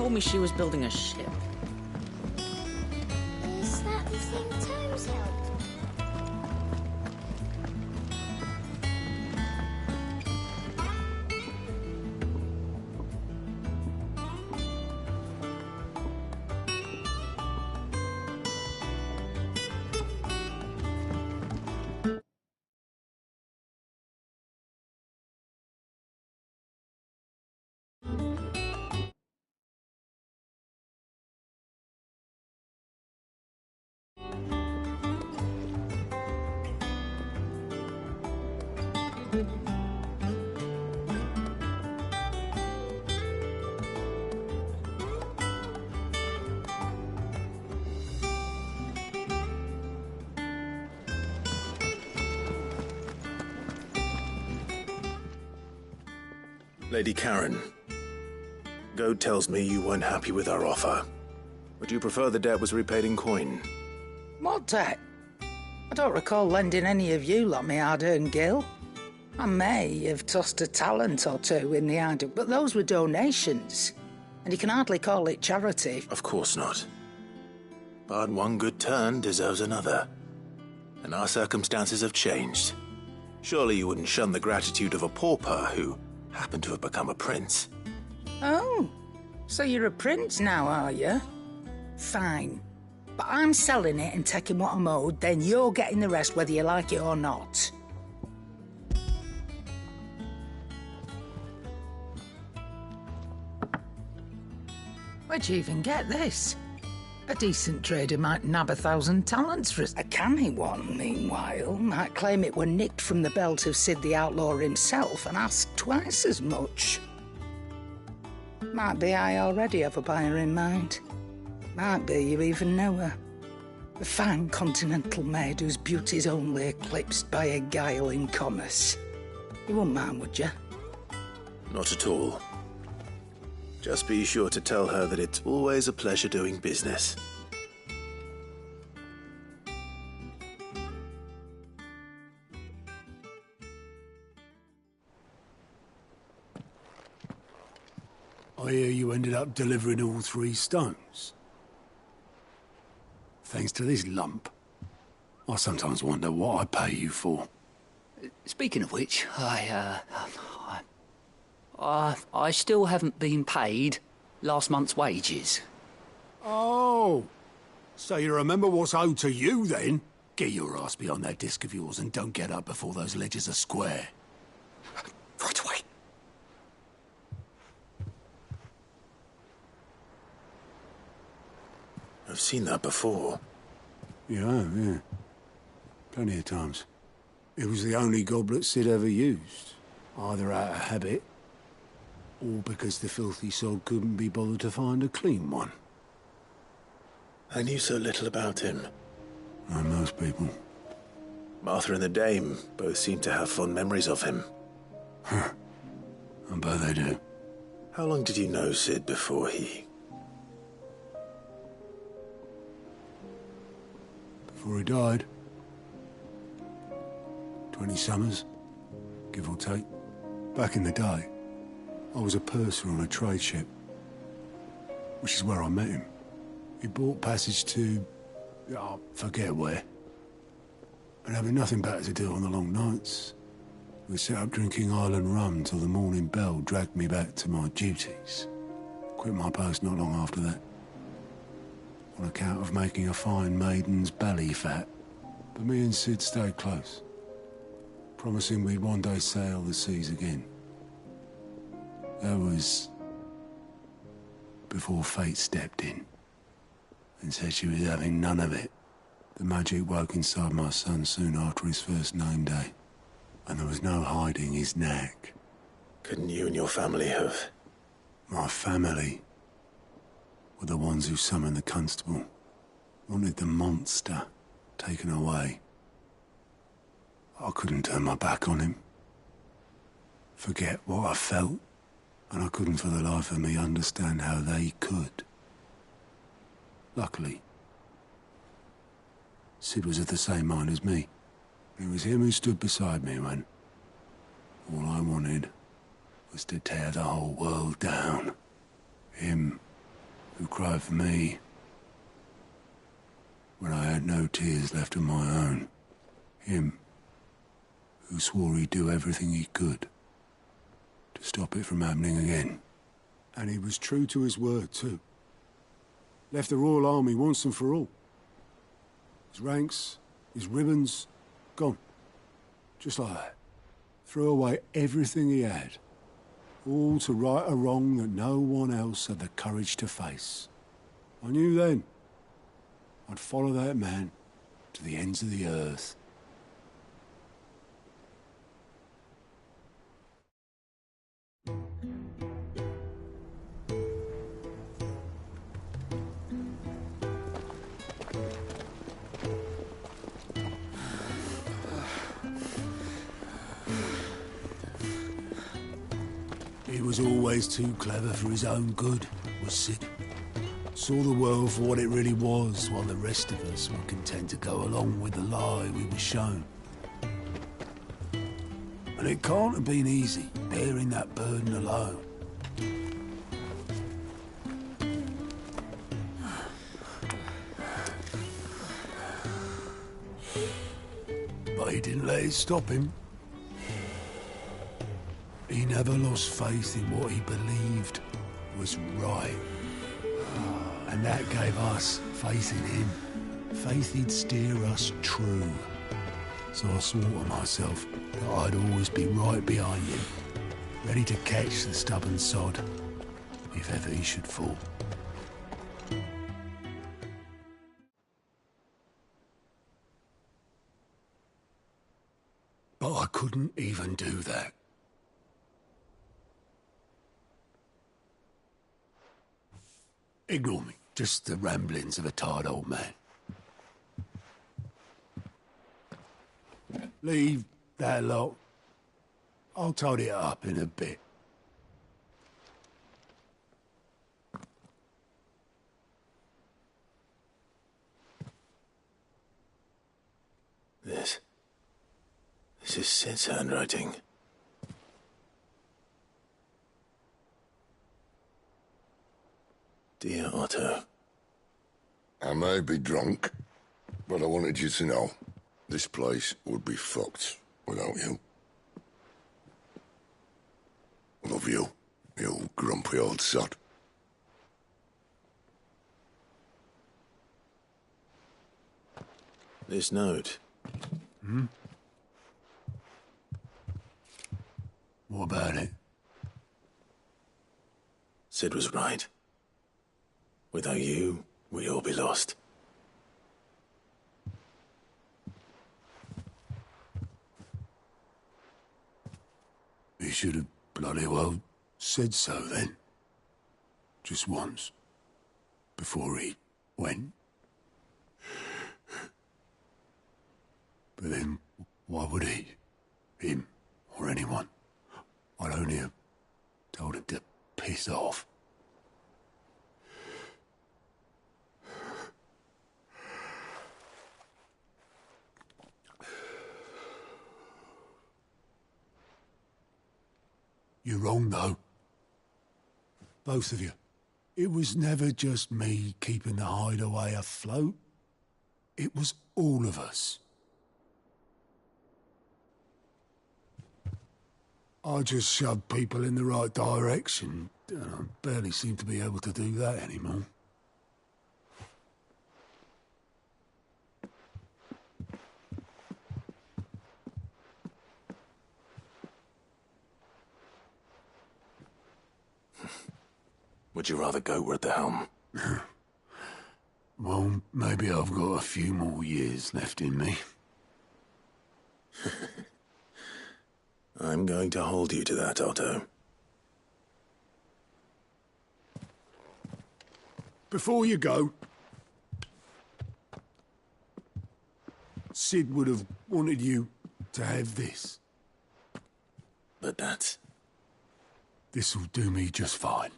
told me she was building a ship. Is that the thing Toes helped? Lady Karen, Goad tells me you weren't happy with our offer. Would you prefer the debt was repaid in coin? What debt? I don't recall lending any of you lot me hard-earned gil. I may have tossed a talent or two in the idle, but those were donations, and you can hardly call it charity. Of course not. But one good turn deserves another. And our circumstances have changed. Surely you wouldn't shun the gratitude of a pauper who happened to have become a prince. Oh, so you're a prince now, are you? Fine. But I'm selling it and taking what I'm owed, then you're getting the rest whether you like it or not. Where'd you even get this? A decent trader might nab 1,000 talents for us. A canny one, meanwhile, might claim it were nicked from the belt of Sid the Outlaw himself and ask twice as much. Might be I already have a buyer in mind. Might be you even know her. A fine continental maid whose beauty's only eclipsed by a guile in commerce. You wouldn't mind, would you? Not at all. Just be sure to tell her that it's always a pleasure doing business. I hear you ended up delivering all 3 stones. Thanks to this lump. I sometimes wonder what I pay you for. Speaking of which, I still haven't been paid last month's wages. Oh, so you remember what's owed to you then? Get your ass behind that disc of yours and don't get up before those ledgers are square. Right away. I've seen that before. Yeah. Plenty of times. It was the only goblet Sid ever used. Either out of habit, or because the filthy sod couldn't be bothered to find a clean one. I knew so little about him. Like most people. Martha and the Dame both seem to have fond memories of him. I bet they do. How long did you know Sid before Before he died. 20 summers, give or take. Back in the day, I was a purser on a trade ship, which is where I met him. He bought passage to, I forget where. And having nothing better to do on the long nights, we sat up drinking island rum till the morning bell dragged me back to my duties. Quit my post not long after that, on account of making a fine maiden's belly fat. But me and Sid stayed close, promising we'd one day sail the seas again. That was before fate stepped in and said she was having none of it. The magic woke inside my son soon after his first name day, and there was no hiding his knack. Couldn't you and your family have? My family were the ones who summoned the constable, wanted the monster taken away. I couldn't turn my back on him, forget what I felt, and I couldn't for the life of me understand how they could. Luckily, Sid was of the same mind as me. It was him who stood beside me when all I wanted was to tear the whole world down. Him who cried for me when I had no tears left of my own. Him who swore he'd do everything he could to stop it from happening again. And he was true to his word, too. Left the Royal Army once and for all. His ranks, his ribbons, gone. Just like that. Threw away everything he had. All to right a wrong that no one else had the courage to face. I knew then I'd follow that man to the ends of the earth. He was always too clever for his own good, was Sid. Saw the world for what it really was, while the rest of us were content to go along with the lie we were shown. And it can't have been easy, bearing that burden alone. But he didn't let it stop him. He never lost faith in what he believed was right. And that gave us faith in him. Faith he'd steer us true. So I swore to myself that I'd always be right behind him, ready to catch the stubborn sod if ever he should fall. But I couldn't even do that. Ignore me. Just the ramblings of a tired old man. Leave that lot. I'll tidy it up in a bit. This is Sid's handwriting. Dear Otto. I may be drunk, but I wanted you to know this place would be fucked without you. Love you, you grumpy old sod. This note. What about it? Sid was right. Without you, we'd all be lost. He should have bloody well said so then. Just once. Before he went. But then, why would he? Him, or anyone? I'd only have told him to piss off. You're wrong, though. Both of you. It was never just me keeping the hideaway afloat. It was all of us. I just shoved people in the right direction, and I barely seem to be able to do that anymore. Would you rather go at the helm? Well, maybe I've got a few more years left in me. I'm going to hold you to that, Otto. Before you go, Sid would have wanted you to have this. But that's... This'll do me just fine.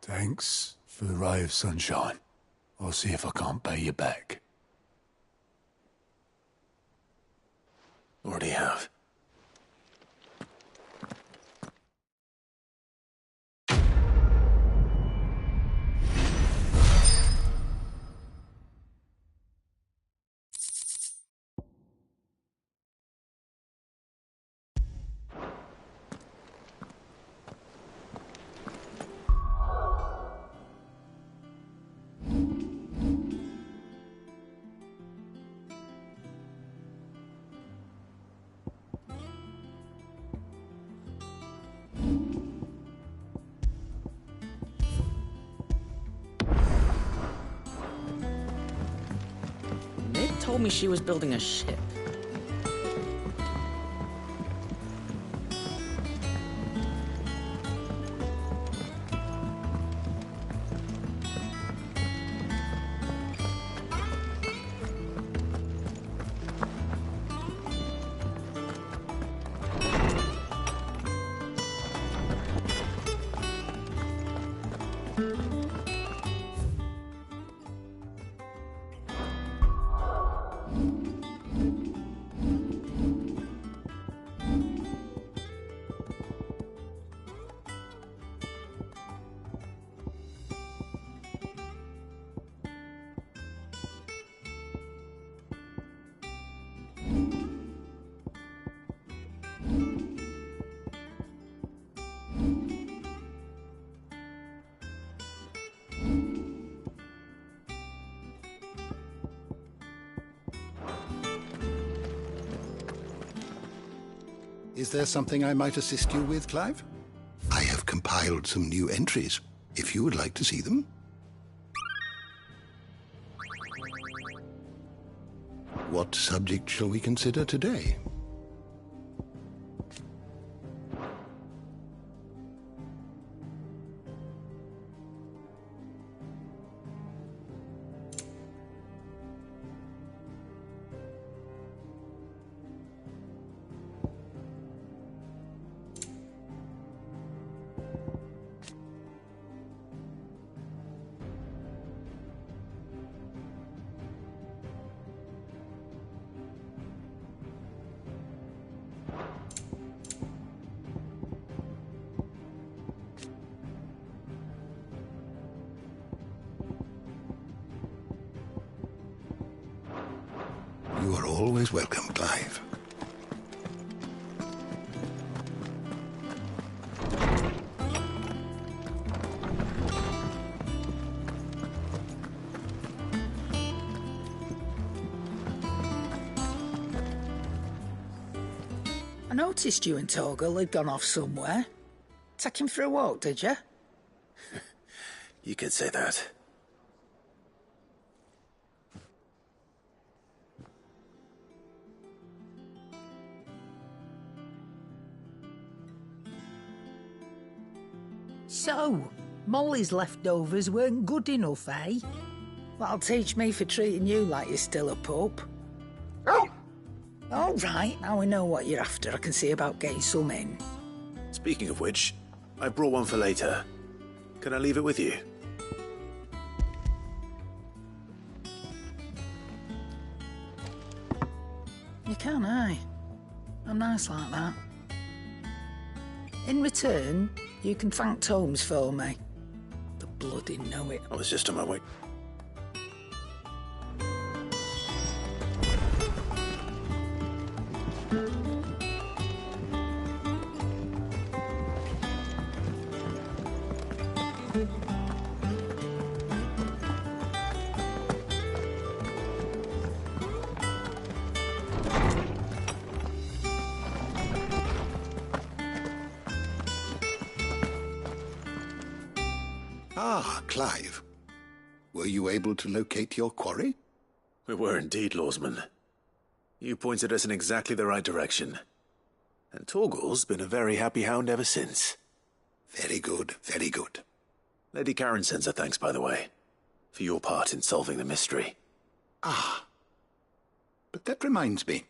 Thanks for the ray of sunshine. I'll see if I can't pay you back. Already have. Ned told me she was building a ship. Is there something I might assist you with, Clive? I have compiled some new entries, if you would like to see them. What subject shall we consider today? You are always welcome, Clive. I noticed you and Torgal had gone off somewhere. Take him for a walk, did you? You could say that. So, Molly's leftovers weren't good enough, eh? That'll teach me for treating you like you're still a pup. All right, now we know what you're after. I can see about getting some in. Speaking of which, I brought one for later. Can I leave it with you? You can, eh? I'm nice like that. In return, you can thank Tomes for me. The bloody know it. I was just on my way. Ah, Clive. Were you able to locate your quarry? We were indeed, Lawsman. You pointed us in exactly the right direction. And Torgal's been a very happy hound ever since. Very good, very good. Lady Karen sends her thanks, by the way, for your part in solving the mystery. Ah. But that reminds me.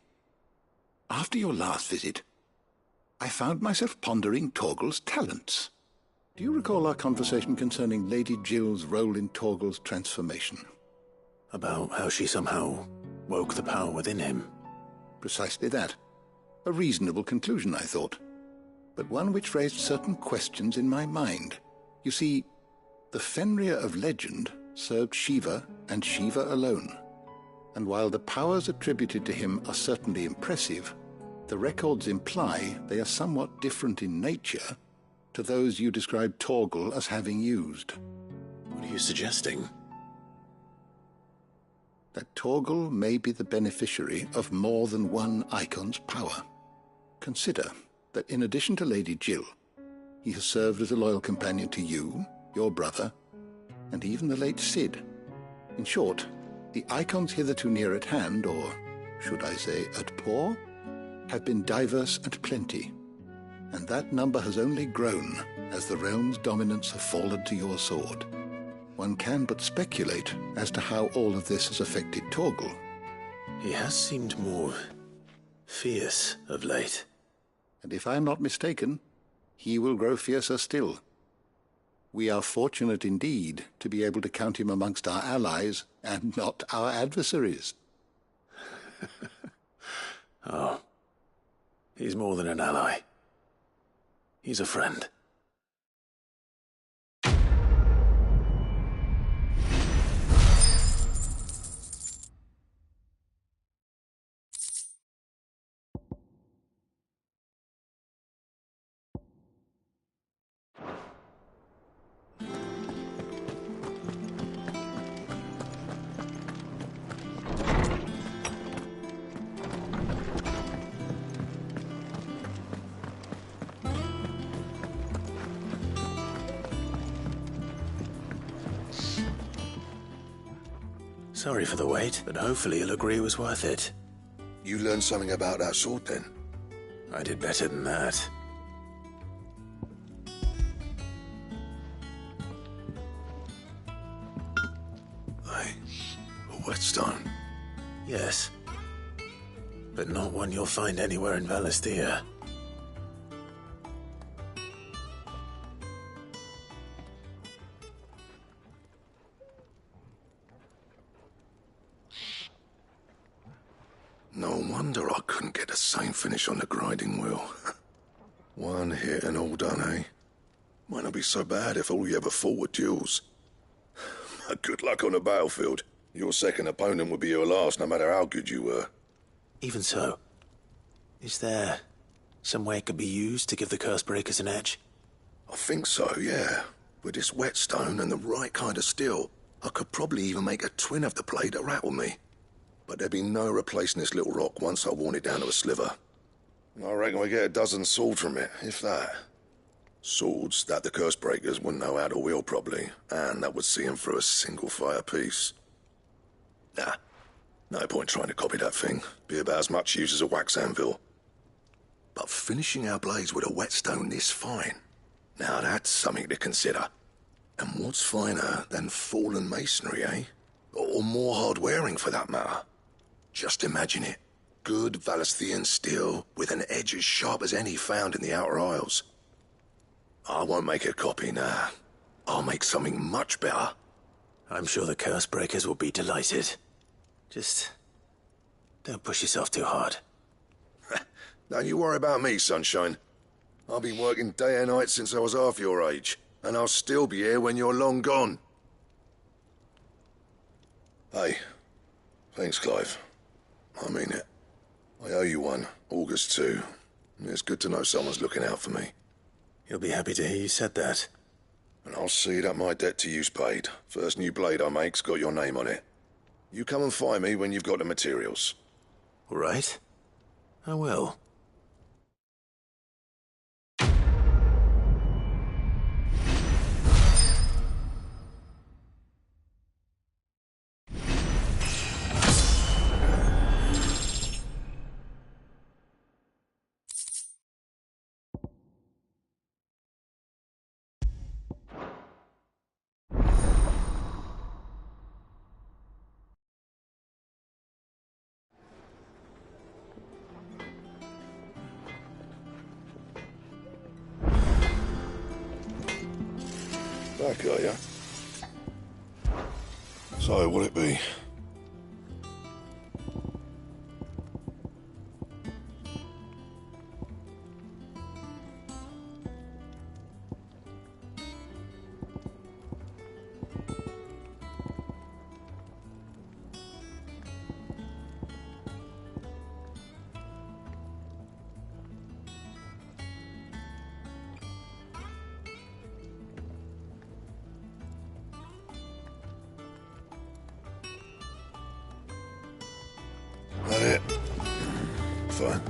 After your last visit, I found myself pondering Torgal's talents. Do you recall our conversation concerning Lady Jill's role in Torgal's transformation? About how she somehow woke the power within him. Precisely that. A reasonable conclusion, I thought, but one which raised certain questions in my mind. You see, the Fenrir of legend served Shiva and Shiva alone, and while the powers attributed to him are certainly impressive, the records imply they are somewhat different in nature to those you described Torgal as having used. What are you suggesting? That Torgal may be the beneficiary of more than one icon's power. Consider that in addition to Lady Jill, he has served as a loyal companion to you, your brother, and even the late Cid. In short, the icons hitherto near at hand, or should I say at paw, have been diverse and plenty, and that number has only grown as the realm's dominance have fallen to your sword. One can but speculate as to how all of this has affected Torgal. He has seemed more fierce of late. And if I am not mistaken, he will grow fiercer still. We are fortunate indeed to be able to count him amongst our allies and not our adversaries. Oh, he's more than an ally. He's a friend. Sorry for the wait, but hopefully you'll agree it was worth it. You learned something about that sword then? I did better than that. Hey, a whetstone? Yes. But not one you'll find anywhere in Valisthea. No wonder I couldn't get the same finish on the grinding wheel. One hit and all done, eh? Might not be so bad if all you ever fought were duels. Good luck on the battlefield. Your second opponent would be your last, no matter how good you were. Even so, is there some way it could be used to give the Cursebreakers an edge? I think so, yeah. With this whetstone and the right kind of steel, I could probably even make a twin of the blade that rattled me. But there'd be no replacing this little rock once I worn it down to a sliver. I reckon we get a dozen swords from it, if that. Swords that the Cursebreakers wouldn't know how to wield properly, and that would see them through a single fire piece. Nah, no point trying to copy that thing. Be about as much use as a wax anvil. But finishing our blades with a whetstone this fine, now that's something to consider. And what's finer than fallen masonry, eh? Or more hard-wearing, for that matter. Just imagine it. Good Valisthean steel with an edge as sharp as any found in the Outer Isles. I won't make a copy, nah. I'll make something much better. I'm sure the Cursebreakers will be delighted. Just don't push yourself too hard. Don't you worry about me, sunshine. I've been working day and night since I was half your age, and I'll still be here when you're long gone. Hey, thanks, Clive. I mean it. I owe you one, August too. It's good to know someone's looking out for me. He'll be happy to hear you said that. And I'll see that my debt to you's paid. First new blade I make's got your name on it. You come and find me when you've got the materials. All right? I will. Back, are ya? So, will it be? fine.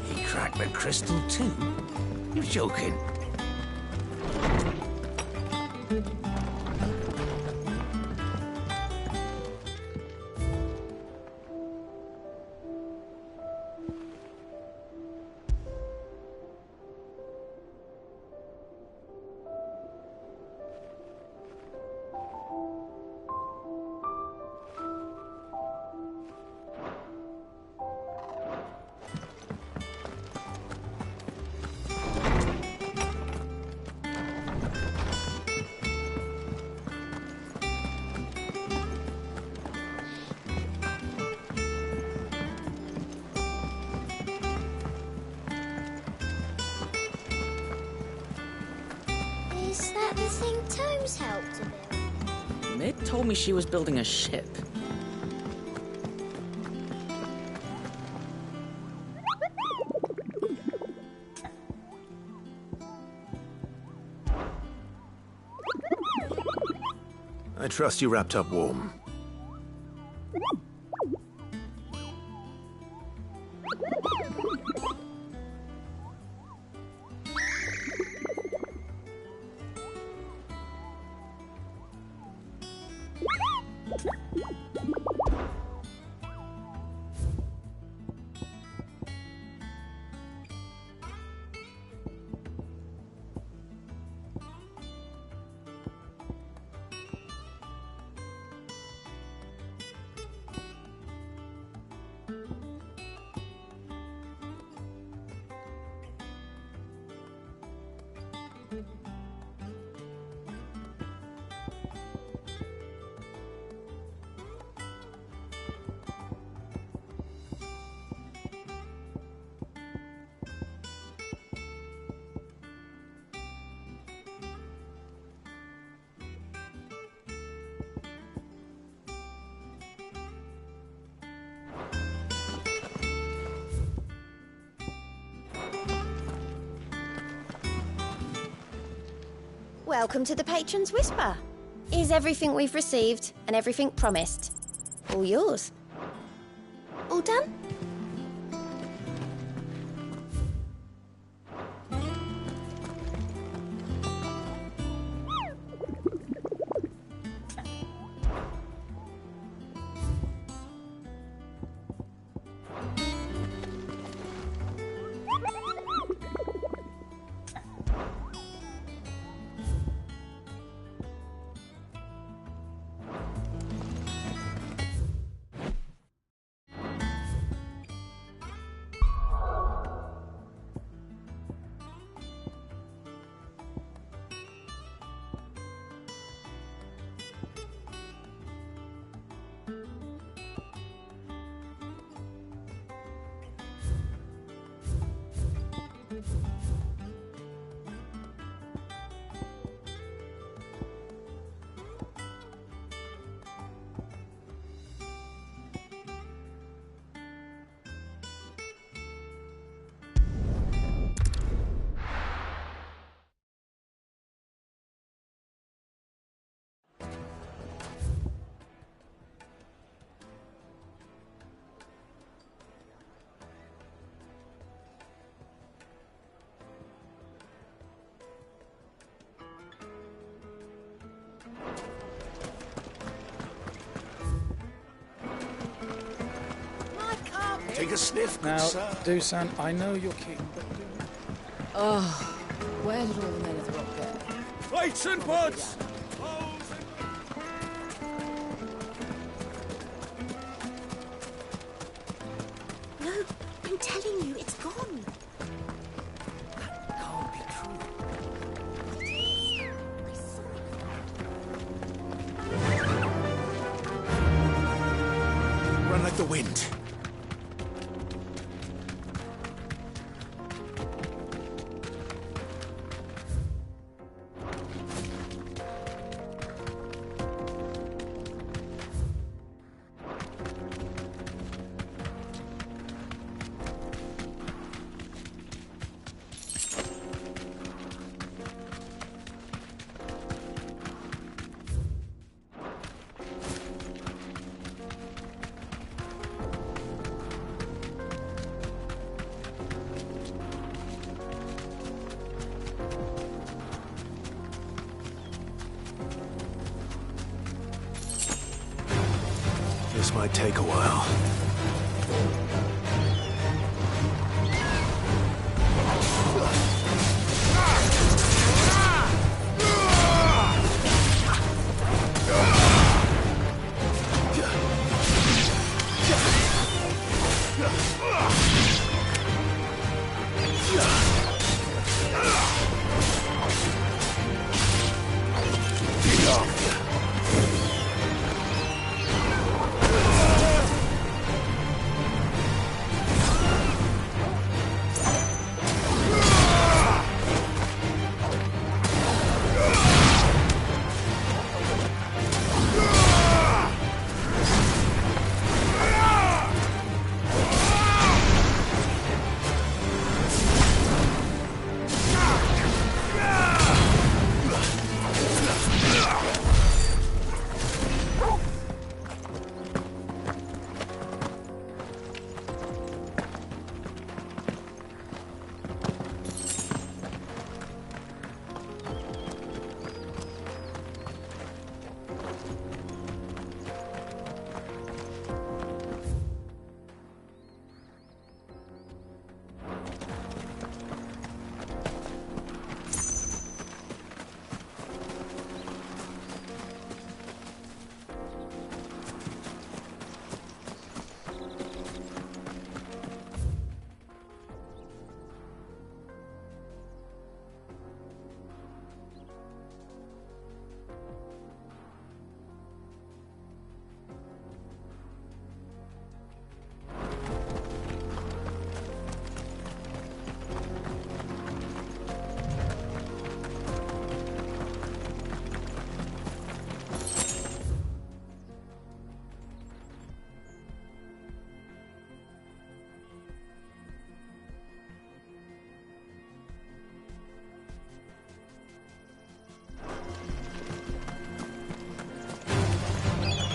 He cracked the crystal too? You're joking. Is that the thing Tomes helped to build? Mid told me she was building a ship. I trust you wrapped up warm. Welcome to the Patron's Whisper. Is everything we've received and everything promised all yours? All done? Take a sniff, good Now, sir. Dusan, I know you're keen, but... Oh, where did all the men of the rock go? Plates and pots! No, I'm telling you, it's gone. That can't be true. I saw it. Run like the wind. might take a while.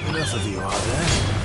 Enough of you, are there?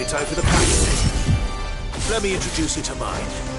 Finally time for the practice. Let me introduce you to mine.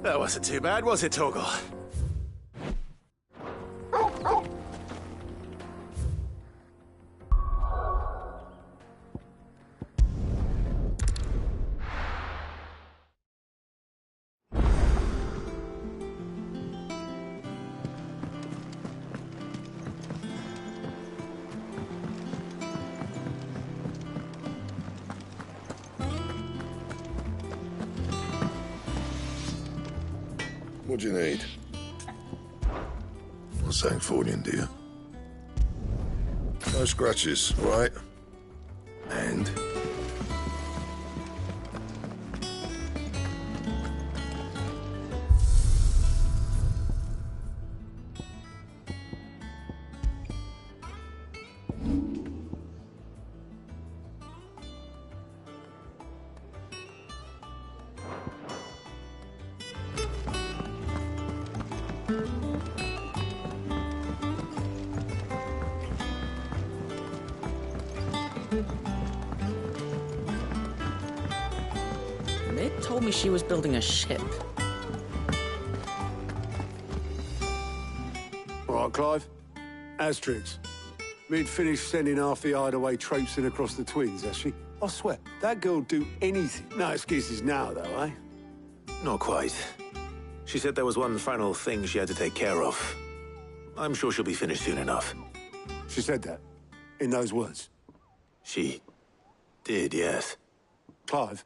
That wasn't too bad, was it, Torgal? What do you need? What's that for you, dear? No scratches, right? And? Mid told me she was building a ship. All right, Clive. Asterix. Mid finished sending half the hideaway traipsing across the twins, has she? I swear, that girl'd do anything. No excuses now, though, eh? Not quite. She said there was one final thing she had to take care of. I'm sure she'll be finished soon enough. She said that? In those words? She did, yes. Clive?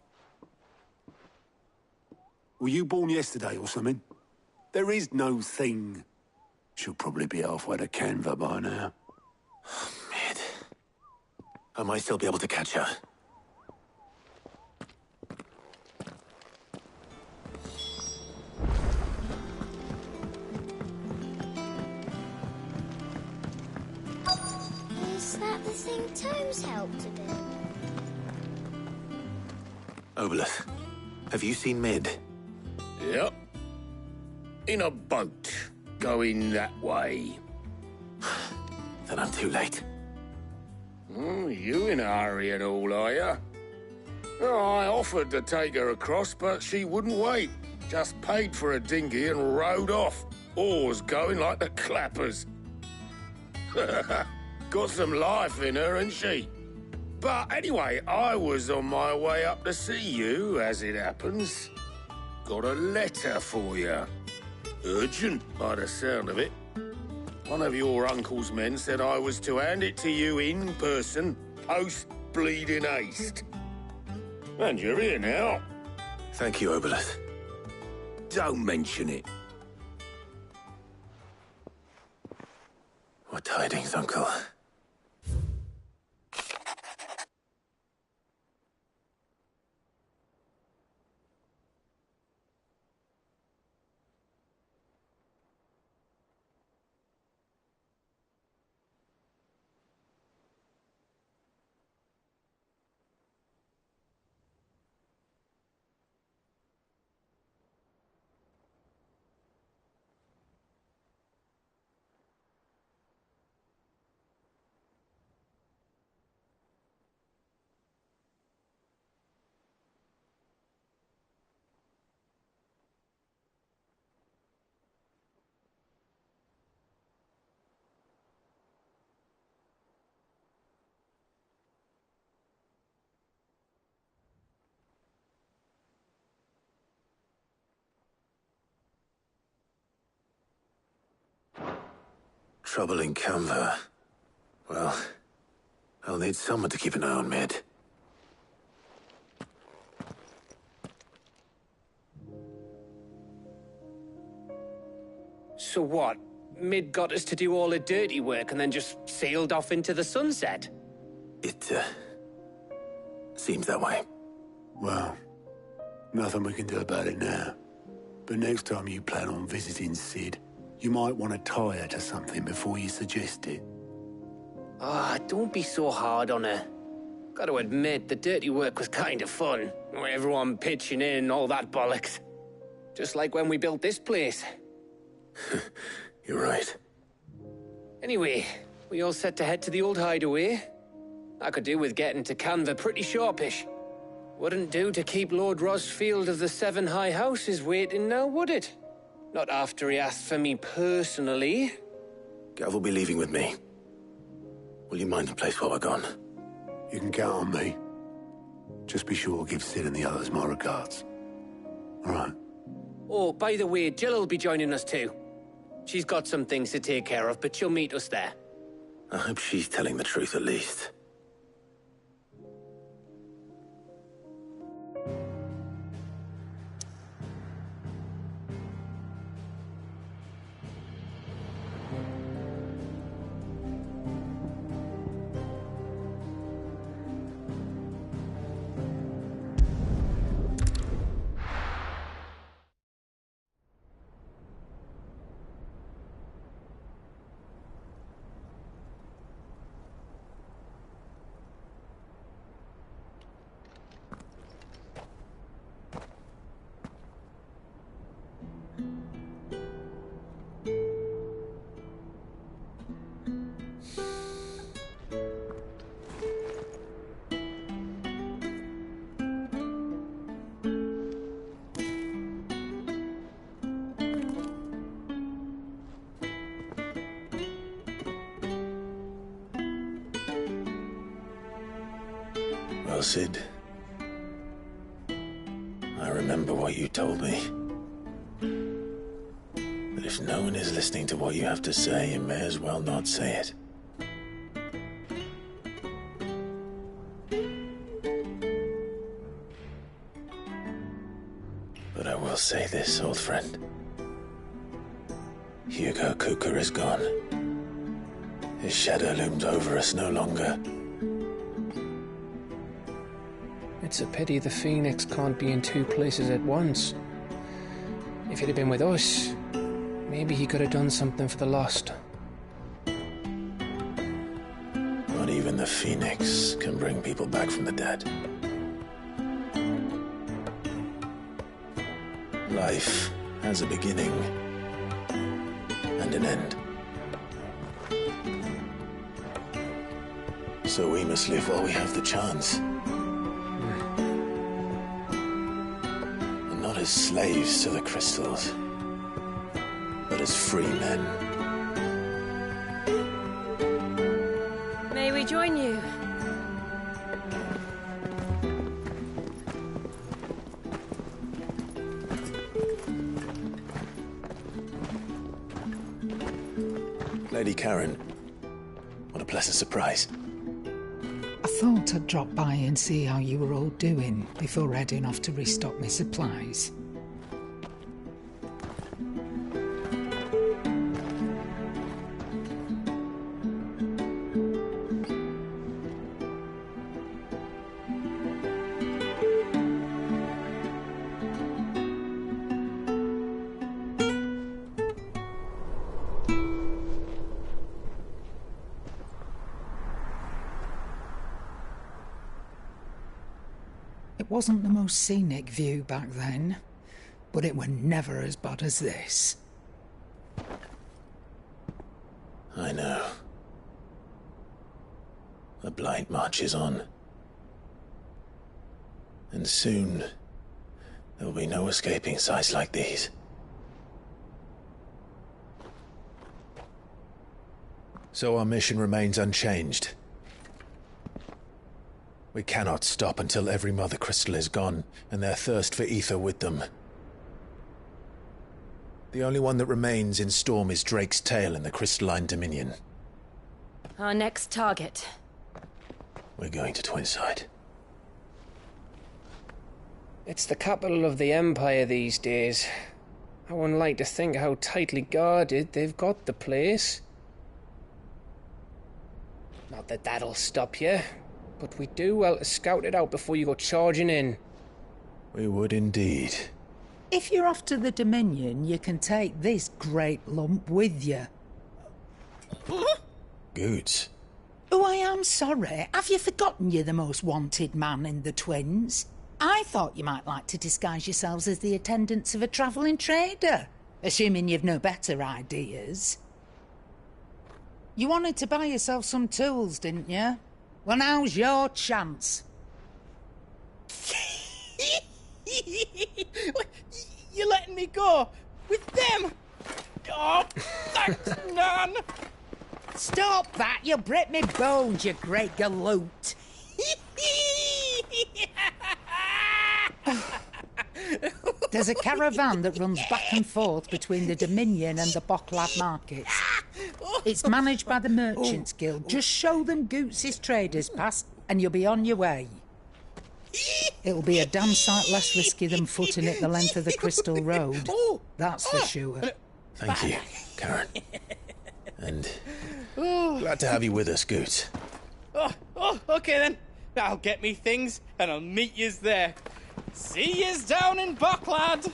Were you born yesterday or something? There is no thing. She'll probably be halfway to Canva by now. Mid. I might still be able to catch her. Is that the thing Tomes helped to build? Obolus, have you seen Mid? Yep. In a boat, going that way. Then I'm too late. You in a hurry and all, are you? Oh, I offered to take her across, but she wouldn't wait. Just paid for a dinghy and rowed off. Oars going like the clappers. Got some life in her, ain't she? But anyway, I was on my way up to see you, as it happens. Got a letter for you. Urgent, by the sound of it. One of your uncle's men said I was to hand it to you in person, post-bleeding haste. And you're here now. Thank you, Obolus. Don't mention it. What tidings, Uncle? Trouble in Canva. Well, I'll need someone to keep an eye on Mid. So what? Mid got us to do all the dirty work and then just sailed off into the sunset? It, seems that way. Well, nothing we can do about it now. But next time you plan on visiting Sid, you might want to tie her to something before you suggest it. Ah, don't be so hard on her. Got to admit, the dirty work was kind of fun. Everyone pitching in and all that bollocks. Just like when we built this place. You're right. Anyway, we all set to head to the old hideaway. I could do with getting to Canva pretty sharpish. Wouldn't do to keep Lord Rosfield of the Seven High Houses waiting now, would it? Not after he asked for me personally. Gav will be leaving with me. Will you mind the place while we're gone? You can count on me. Just be sure to give Sid and the others my regards. All right. Oh, by the way, Jill will be joining us too. She's got some things to take care of, but she'll meet us there. I hope she's telling the truth at least. Well, Sid, I remember what you told me. That if no one is listening to what you have to say, you may as well not say it. But I will say this, old friend. Hugo Cooker is gone. His shadow looms over us no longer. It's a pity the Phoenix can't be in two places at once. If he'd have been with us, maybe he could have done something for the Lost. Not even the Phoenix can bring people back from the dead. Life has a beginning and an end. So we must live while we have the chance. And not as slaves to the crystals, but as free men. May we join you? Lady Karen, what a pleasant surprise. I thought I'd drop by and see how you were all doing before heading off to restock my supplies. It wasn't the most scenic view back then, but it were never as bad as this. I know. The Blight marches on. And soon, there'll be no escaping sights like these. So our mission remains unchanged. We cannot stop until every Mother Crystal is gone, and their thirst for ether with them. The only one that remains in Storm is Drake's Tail in the Crystalline Dominion. Our next target. We're going to Twinside. It's the capital of the Empire these days. I wouldn't like to think how tightly guarded they've got the place. Not that that'll stop you, but we do well to scout it out before you go charging in. We would indeed. If you're off to the Dominion, you can take this great lump with you. Goods. Oh, I am sorry. Have you forgotten you're the most wanted man in the Twins? I thought you might like to disguise yourselves as the attendants of a travelling trader, assuming you've no better ideas. You wanted to buy yourself some tools, didn't you? Well, now's your chance. You're letting me go? With them? Oh, thanks, Nan! Stop that! You'll break me bones, you great galoot! There's a caravan that runs back and forth between the Dominion and the Bocklad markets. It's managed by the Merchants Guild. Just show them Goots' traders pass and you'll be on your way. It'll be a damn sight less risky than footing it the length of the Crystal Road. That's for sure. Thank you, Karen. And glad to have you with us, Goots. Okay then. I'll get me things and I'll meet yous there. See yous down in Bocklad.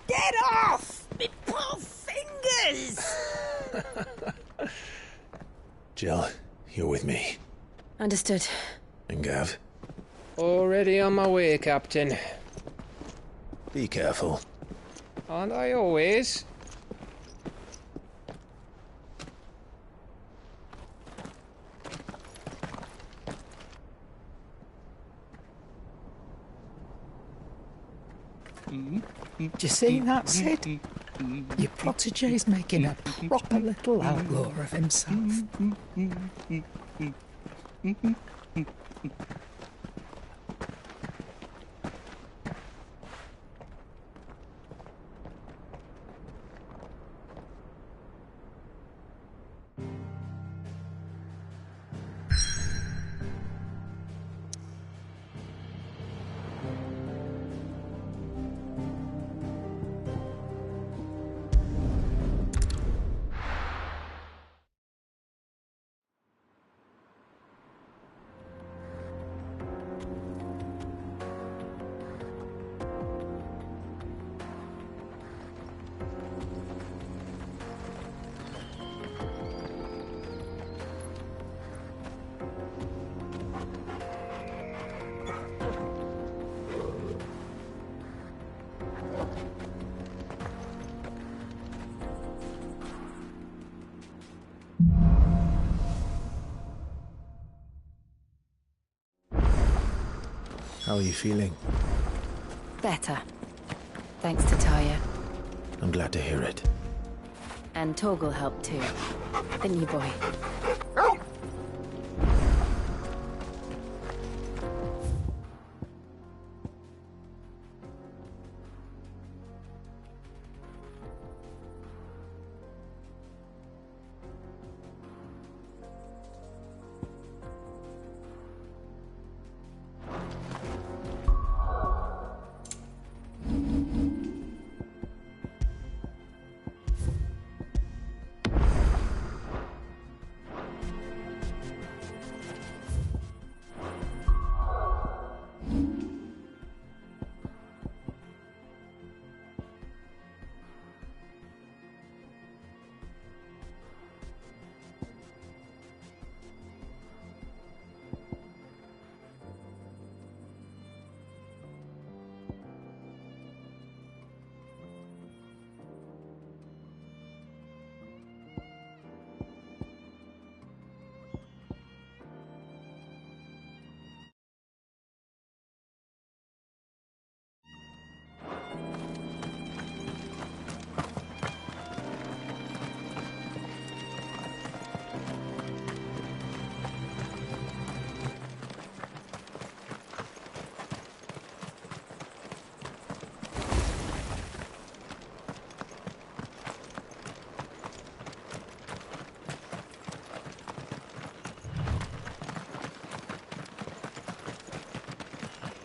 Get off! Me poor fingers! Jill, you're with me. Understood. And Gav? Already on my way, Captain. Be careful. Aren't I always? Do you see that, Sid? Your protege's making a proper little outlaw of himself. How are you feeling? Better. Thanks to Taya. I'm glad to hear it. And Torgal helped too. The new boy.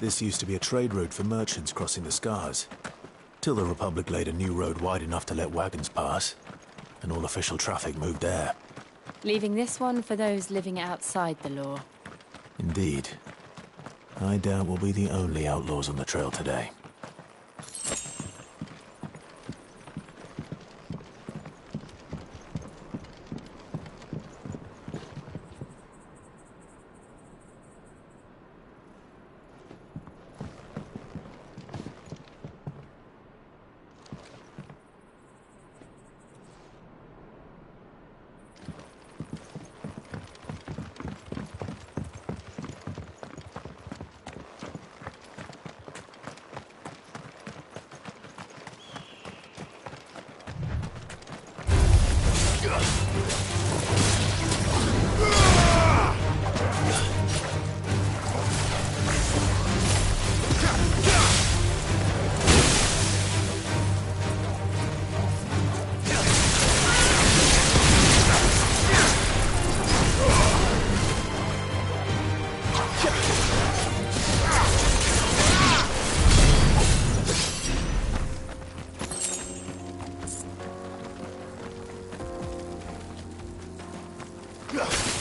This used to be a trade route for merchants crossing the Scars, till the Republic laid a new road wide enough to let wagons pass, and all official traffic moved there. Leaving this one for those living outside the law. Indeed. I doubt we'll be the only outlaws on the trail today. Ugh.